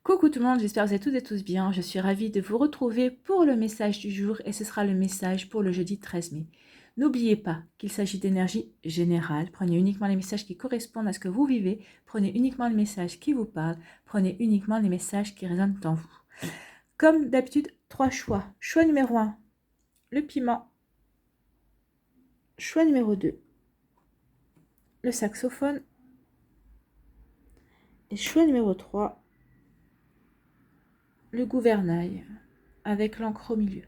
Coucou tout le monde, j'espère que vous êtes toutes et tous bien. Je suis ravie de vous retrouver pour le message du jour et ce sera le message pour le jeudi 13 mai. N'oubliez pas qu'il s'agit d'énergie générale. Prenez uniquement les messages qui correspondent à ce que vous vivez. Prenez uniquement les messages qui vous parlent. Prenez uniquement les messages qui résonnent en vous. Comme d'habitude, 3 choix. Choix numéro 1, le piment. Choix numéro 2, le saxophone. Et choix numéro 3, le gouvernail avec l'encre au milieu.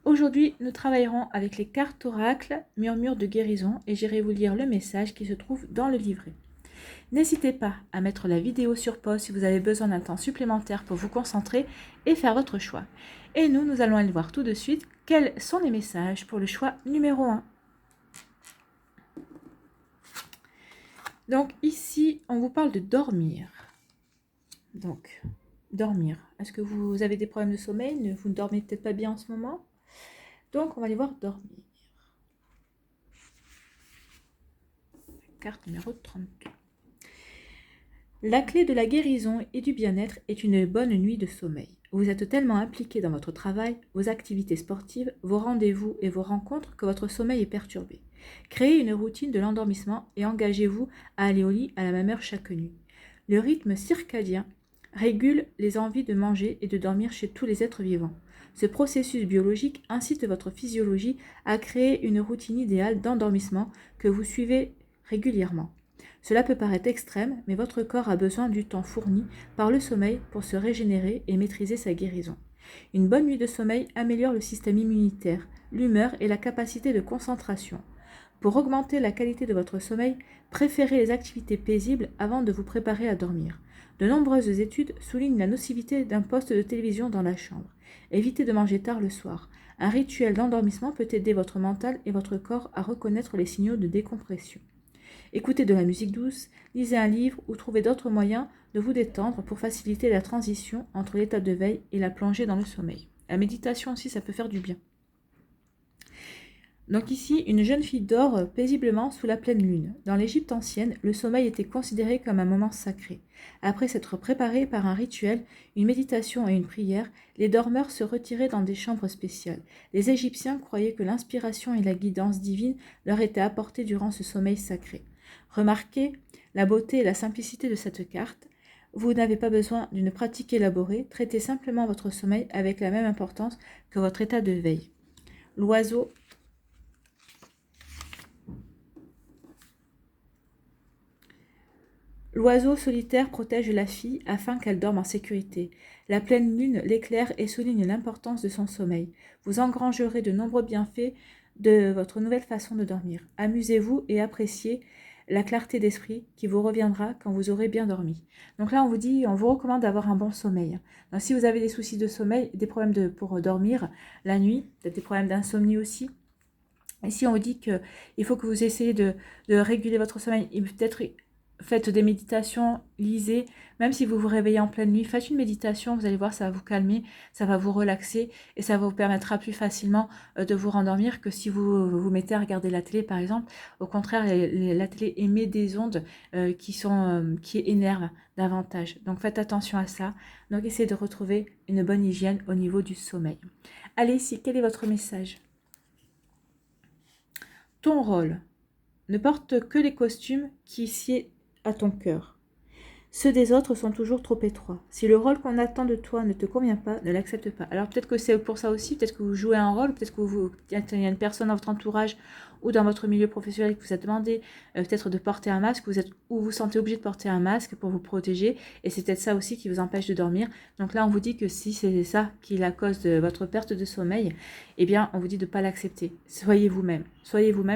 Aujourd'hui, nous travaillerons avec les cartes oracle, murmure de guérison et j'irai vous lire le message qui se trouve dans le livret. N'hésitez pas à mettre la vidéo sur pause si vous avez besoin d'un temps supplémentaire pour vous concentrer et faire votre choix. Et nous allons aller voir tout de suite quels sont les messages pour le choix numéro 1. Donc ici, on vous parle de dormir. Donc, dormir. Est-ce que vous avez des problèmes de sommeil? Vous ne dormez peut-être pas bien en ce moment? Donc, on va aller voir dormir. Carte numéro 32. La clé de la guérison et du bien-être est une bonne nuit de sommeil. Vous êtes tellement impliqué dans votre travail, vos activités sportives, vos rendez-vous et vos rencontres que votre sommeil est perturbé. Créez une routine de l'endormissement et engagez-vous à aller au lit à la même heure chaque nuit. Le rythme circadien régule les envies de manger et de dormir chez tous les êtres vivants. Ce processus biologique incite votre physiologie à créer une routine idéale d'endormissement que vous suivez régulièrement. Cela peut paraître extrême, mais votre corps a besoin du temps fourni par le sommeil pour se régénérer et maîtriser sa guérison. Une bonne nuit de sommeil améliore le système immunitaire, l'humeur et la capacité de concentration. Pour augmenter la qualité de votre sommeil, préférez les activités paisibles avant de vous préparer à dormir. De nombreuses études soulignent la nocivité d'un poste de télévision dans la chambre. Évitez de manger tard le soir. Un rituel d'endormissement peut aider votre mental et votre corps à reconnaître les signaux de décompression. Écoutez de la musique douce, lisez un livre ou trouvez d'autres moyens de vous détendre pour faciliter la transition entre l'état de veille et la plongée dans le sommeil. La méditation aussi, ça peut faire du bien. Donc ici, une jeune fille dort paisiblement sous la pleine lune. Dans l'Égypte ancienne, le sommeil était considéré comme un moment sacré. Après s'être préparé par un rituel, une méditation et une prière, les dormeurs se retiraient dans des chambres spéciales. Les Égyptiens croyaient que l'inspiration et la guidance divine leur étaient apportées durant ce sommeil sacré. Remarquez la beauté et la simplicité de cette carte. Vous n'avez pas besoin d'une pratique élaborée, traitez simplement votre sommeil avec la même importance que votre état de veille. L'oiseau solitaire protège la fille afin qu'elle dorme en sécurité. La pleine lune l'éclaire et souligne l'importance de son sommeil. Vous engrangerez de nombreux bienfaits de votre nouvelle façon de dormir. Amusez-vous et appréciez la clarté d'esprit qui vous reviendra quand vous aurez bien dormi. Donc là, on vous recommande d'avoir un bon sommeil. Donc, si vous avez des soucis de sommeil, des problèmes pour dormir la nuit, peut-être des problèmes d'insomnie aussi, ici on vous dit qu'il faut que vous essayez de réguler votre sommeil et peut-être faites des méditations, lisez, même si vous vous réveillez en pleine nuit, faites une méditation, vous allez voir, ça va vous calmer, ça va vous relaxer et ça vous permettra plus facilement de vous rendormir que si vous vous mettez à regarder la télé par exemple. Au contraire, la télé émet des ondes qui énervent davantage. Donc faites attention à ça. Donc essayez de retrouver une bonne hygiène au niveau du sommeil. Allez ici, quel est votre message? Ton rôle. Ne porte que les costumes qui sied à ton cœur. Ceux des autres sont toujours trop étroits. Si le rôle qu'on attend de toi ne te convient pas, ne l'accepte pas. Alors peut-être que c'est pour ça aussi, peut-être que vous jouez un rôle, peut-être que il y a une personne dans votre entourage ou dans votre milieu professionnel qui vous a demandé peut-être de porter un masque, ou vous sentez obligé de porter un masque pour vous protéger, et c'est peut-être ça aussi qui vous empêche de dormir. Donc là, on vous dit que si c'est ça qui est la cause de votre perte de sommeil, eh bien, on vous dit de ne pas l'accepter. Soyez vous-même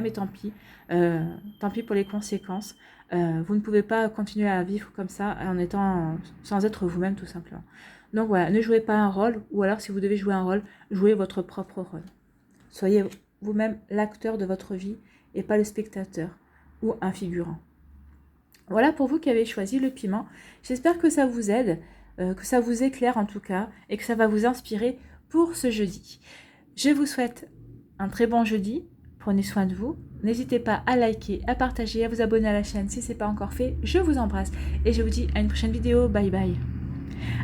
et tant pis. Tant pis pour les conséquences. Vous ne pouvez pas continuer à vivre comme ça sans être vous-même tout simplement. Donc voilà, ne jouez pas un rôle, ou alors si vous devez jouer un rôle, jouez votre propre rôle. Soyez vous-même l'acteur de votre vie et pas le spectateur ou un figurant. Voilà pour vous qui avez choisi le piment. J'espère que ça vous aide, que ça vous éclaire en tout cas et que ça va vous inspirer pour ce jeudi. Je vous souhaite un très bon jeudi. prenez soin de vous. N'hésitez pas à liker, à partager, à vous abonner à la chaîne si ce n'est pas encore fait. Je vous embrasse et je vous dis à une prochaine vidéo. Bye bye.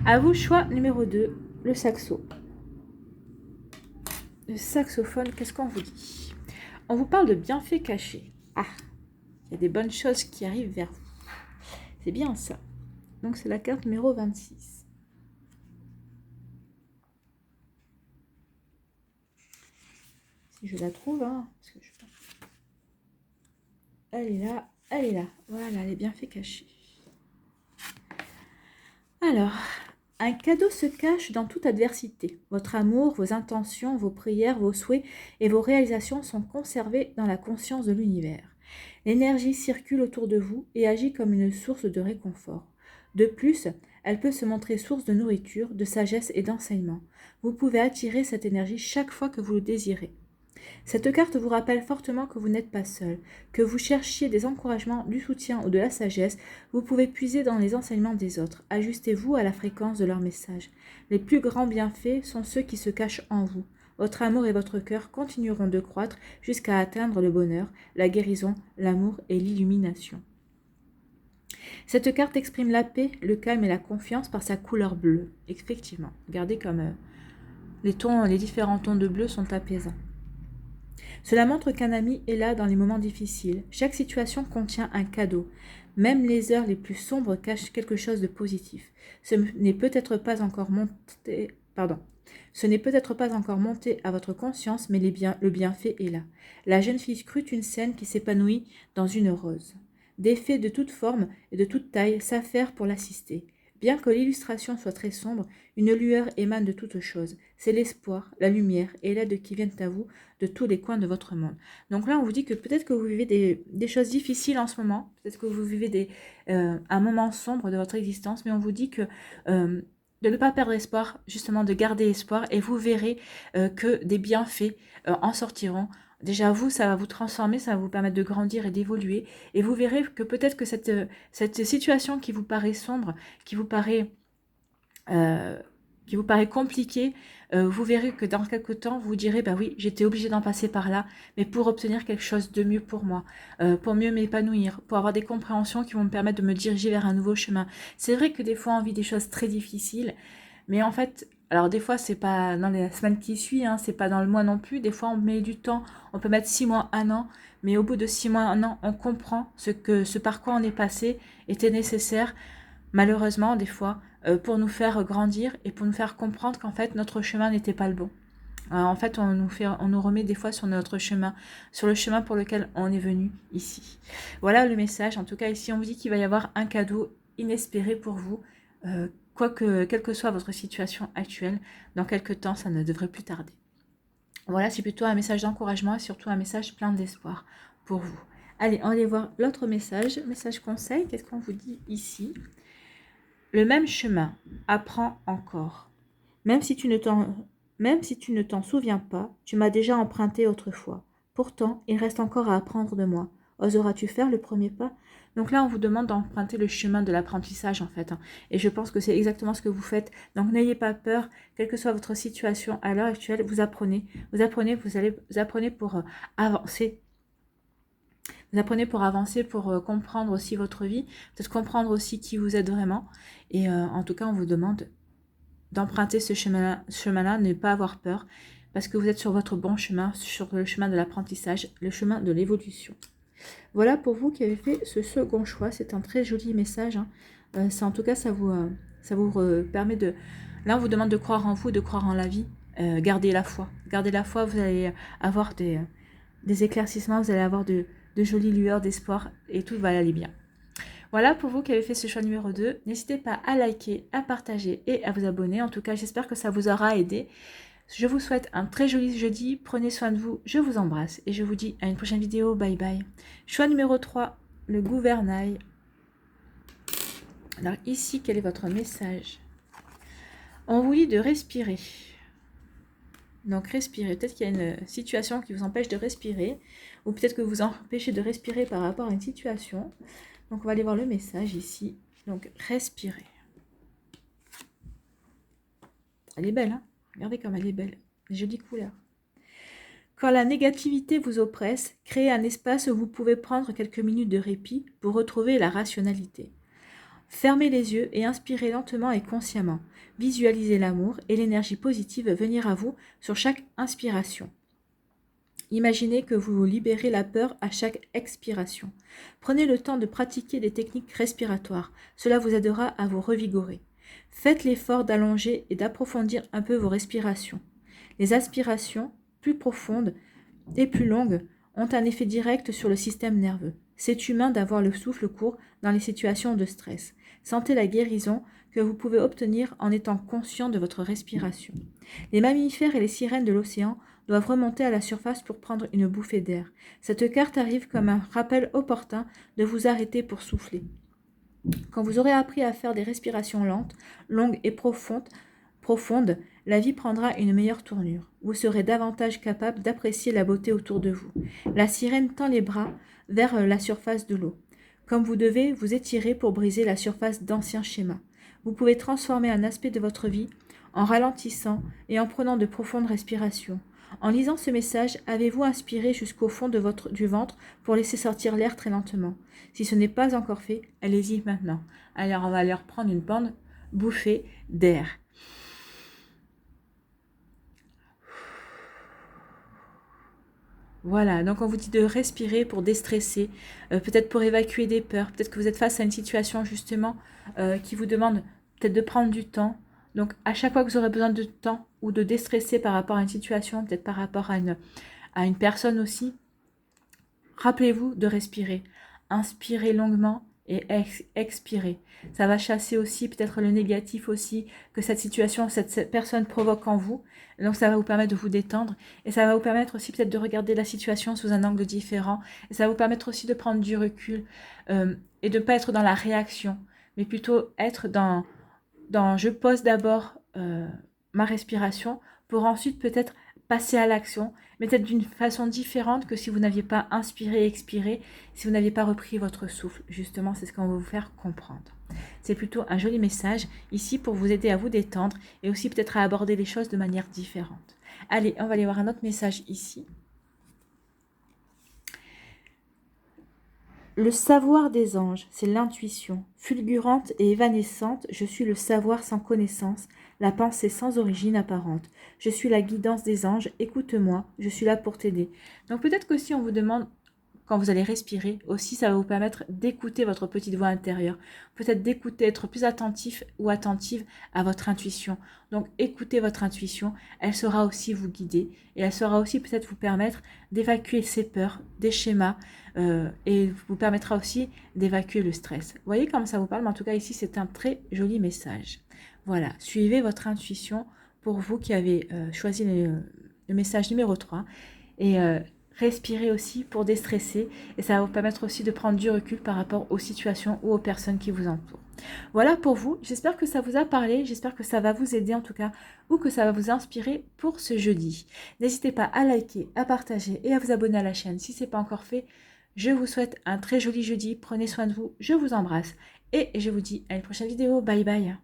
À vous, choix numéro 2, le saxo. Le saxophone, qu'est-ce qu'on vous dit? On vous parle de bienfaits cachés. Ah, il y a des bonnes choses qui arrivent vers vous. C'est bien ça. Donc c'est la carte numéro 26. Si je la trouve, hein, parce que je... Elle est là, elle est là. Voilà, les bienfaits cachés. Alors, un cadeau se cache dans toute adversité. Votre amour, vos intentions, vos prières, vos souhaits et vos réalisations sont conservés dans la conscience de l'univers. L'énergie circule autour de vous et agit comme une source de réconfort. De plus, elle peut se montrer source de nourriture, de sagesse et d'enseignement. Vous pouvez attirer cette énergie chaque fois que vous le désirez. Cette carte vous rappelle fortement que vous n'êtes pas seul, que vous cherchiez des encouragements, du soutien ou de la sagesse, vous pouvez puiser dans les enseignements des autres. Ajustez-vous à la fréquence de leurs messages. Les plus grands bienfaits sont ceux qui se cachent en vous. Votre amour et votre cœur continueront de croître jusqu'à atteindre le bonheur, la guérison, l'amour et l'illumination. Cette carte exprime la paix, le calme et la confiance par sa couleur bleue. Effectivement, regardez comme les différents tons de bleu sont apaisants. Cela montre qu'un ami est là dans les moments difficiles. Chaque situation contient un cadeau. Même les heures les plus sombres cachent quelque chose de positif. Ce n'est peut-être pas encore monté, à votre conscience, mais le bienfait est là. La jeune fille scrute une scène qui s'épanouit dans une rose. Des fées de toute forme et de toute taille s'affairent pour l'assister. Bien que l'illustration soit très sombre, une lueur émane de toutes choses. C'est l'espoir, la lumière et l'aide qui viennent à vous de tous les coins de votre monde. Donc là, on vous dit que peut-être que vous vivez des choses difficiles en ce moment, peut-être que vous vivez un moment sombre de votre existence, mais on vous dit que de ne pas perdre espoir, justement de garder espoir, et vous verrez que des bienfaits en sortiront. Déjà, vous, ça va vous transformer, ça va vous permettre de grandir et d'évoluer. Et vous verrez que peut-être que cette situation qui vous paraît sombre, qui vous paraît compliquée, vous verrez que dans quelques temps, vous direz, bah oui, j'étais obligée d'en passer par là, mais pour obtenir quelque chose de mieux pour moi, pour mieux m'épanouir, pour avoir des compréhensions qui vont me permettre de me diriger vers un nouveau chemin. C'est vrai que des fois, on vit des choses très difficiles, mais en fait... Alors des fois, c'est pas dans les semaines qui suivent, hein, c'est pas dans le mois non plus. Des fois, on met du temps, on peut mettre 6 mois, 1 an, mais au bout de 6 mois, 1 an, on comprend ce par quoi on est passé était nécessaire, malheureusement, des fois, pour nous faire grandir et pour nous faire comprendre qu'en fait, notre chemin n'était pas le bon. En fait, on nous remet des fois sur notre chemin, sur le chemin pour lequel on est venu ici. Voilà le message. En tout cas, ici, on vous dit qu'il va y avoir un cadeau inespéré pour vous. Quelle que soit votre situation actuelle, dans quelques temps, ça ne devrait plus tarder. Voilà, c'est plutôt un message d'encouragement et surtout un message plein d'espoir pour vous. Allez, on va aller voir l'autre message conseil. Qu'est-ce qu'on vous dit ici? Le même chemin, apprends encore. Même si tu ne t'en souviens pas, tu m'as déjà emprunté autrefois. Pourtant, il reste encore à apprendre de moi. Oseras-tu faire le premier pas? Donc là, on vous demande d'emprunter le chemin de l'apprentissage, en fait. Et je pense que c'est exactement ce que vous faites. Donc n'ayez pas peur, quelle que soit votre situation à l'heure actuelle, vous apprenez. Vous apprenez pour avancer. Vous apprenez pour avancer, pour comprendre aussi votre vie, peut-être comprendre aussi qui vous êtes vraiment. Et en tout cas, on vous demande d'emprunter ce chemin-là, ne pas avoir peur, parce que vous êtes sur votre bon chemin, sur le chemin de l'apprentissage, le chemin de l'évolution. Voilà pour vous qui avez fait ce second choix. C'est un très joli message. Hein. En tout cas, ça vous permet de... Là, on vous demande de croire en vous, de croire en la vie. Gardez la foi. Gardez la foi, vous allez avoir des éclaircissements, vous allez avoir de jolies lueurs d'espoir et tout va aller bien. Voilà pour vous qui avez fait ce choix numéro 2. N'hésitez pas à liker, à partager et à vous abonner. En tout cas, j'espère que ça vous aura aidé. Je vous souhaite un très joli jeudi. Prenez soin de vous. Je vous embrasse et je vous dis à une prochaine vidéo. Bye bye. Choix numéro 3, le gouvernail. Alors ici, quel est votre message? On vous dit de respirer. Donc respirez. Peut-être qu'il y a une situation qui vous empêche de respirer. Ou peut-être que vous empêchez de respirer par rapport à une situation. Donc, on va aller voir le message ici. Donc, respirez. Elle est belle, hein? Regardez comme elle est belle. Les jolies couleurs. Quand la négativité vous oppresse, créez un espace où vous pouvez prendre quelques minutes de répit pour retrouver la rationalité. Fermez les yeux et inspirez lentement et consciemment. Visualisez l'amour et l'énergie positive venir à vous sur chaque inspiration. Imaginez que vous libérez la peur à chaque expiration. Prenez le temps de pratiquer des techniques respiratoires. Cela vous aidera à vous revigorer. Faites l'effort d'allonger et d'approfondir un peu vos respirations. Les aspirations, plus profondes et plus longues, ont un effet direct sur le système nerveux. C'est humain d'avoir le souffle court dans les situations de stress. Sentez la guérison que vous pouvez obtenir en étant conscient de votre respiration. Les mammifères et les sirènes de l'océan doivent remonter à la surface pour prendre une bouffée d'air. Cette carte arrive comme un rappel opportun de vous arrêter pour souffler. Quand vous aurez appris à faire des respirations lentes, longues et profondes, la vie prendra une meilleure tournure. Vous serez davantage capable d'apprécier la beauté autour de vous. La sirène tend les bras vers la surface de l'eau. Comme vous devez vous étirer pour briser la surface d'anciens schémas. Vous pouvez transformer un aspect de votre vie en ralentissant et en prenant de profondes respirations. En lisant ce message, avez-vous inspiré jusqu'au fond du ventre pour laisser sortir l'air très lentement? Si ce n'est pas encore fait, allez-y maintenant. Alors, on va aller reprendre une bonne bouffée d'air. Voilà, donc on vous dit de respirer pour déstresser, peut-être pour évacuer des peurs, peut-être que vous êtes face à une situation justement qui vous demande peut-être de prendre du temps. Donc à chaque fois que vous aurez besoin de temps ou de déstresser par rapport à une situation, peut-être par rapport à une personne aussi, rappelez-vous de respirer. Inspirez longuement et expirez. Ça va chasser aussi peut-être le négatif aussi que cette situation, cette personne provoque en vous. Donc ça va vous permettre de vous détendre et ça va vous permettre aussi peut-être de regarder la situation sous un angle différent et ça va vous permettre aussi de prendre du recul et de ne pas être dans la réaction, mais plutôt être dans je pose d'abord ma respiration pour ensuite peut-être passer à l'action, mais peut-être d'une façon différente que si vous n'aviez pas inspiré et expiré, si vous n'aviez pas repris votre souffle. Justement, c'est ce qu'on va vous faire comprendre. C'est plutôt un joli message ici pour vous aider à vous détendre et aussi peut-être à aborder les choses de manière différente. Allez, on va aller voir un autre message ici. Le savoir des anges, c'est l'intuition. Fulgurante et évanescente, je suis le savoir sans connaissance, la pensée sans origine apparente. Je suis la guidance des anges, écoute-moi, je suis là pour t'aider. Donc peut-être que si on vous demande, quand vous allez respirer, aussi ça va vous permettre d'écouter votre petite voix intérieure. Peut-être d'écouter, être plus attentif ou attentive à votre intuition. Donc écoutez votre intuition, elle saura aussi vous guider et elle saura aussi peut-être vous permettre d'évacuer ces peurs, des schémas et vous permettra aussi d'évacuer le stress. Vous voyez comme ça vous parle, mais en tout cas ici c'est un très joli message. Voilà, suivez votre intuition pour vous qui avez choisi le message numéro 3 et respirez aussi pour déstresser et ça va vous permettre aussi de prendre du recul par rapport aux situations ou aux personnes qui vous entourent. Voilà pour vous, j'espère que ça vous a parlé, j'espère que ça va vous aider en tout cas ou que ça va vous inspirer pour ce jeudi. N'hésitez pas à liker, à partager et à vous abonner à la chaîne si ce n'est pas encore fait. Je vous souhaite un très joli jeudi, prenez soin de vous, je vous embrasse et je vous dis à une prochaine vidéo, bye bye.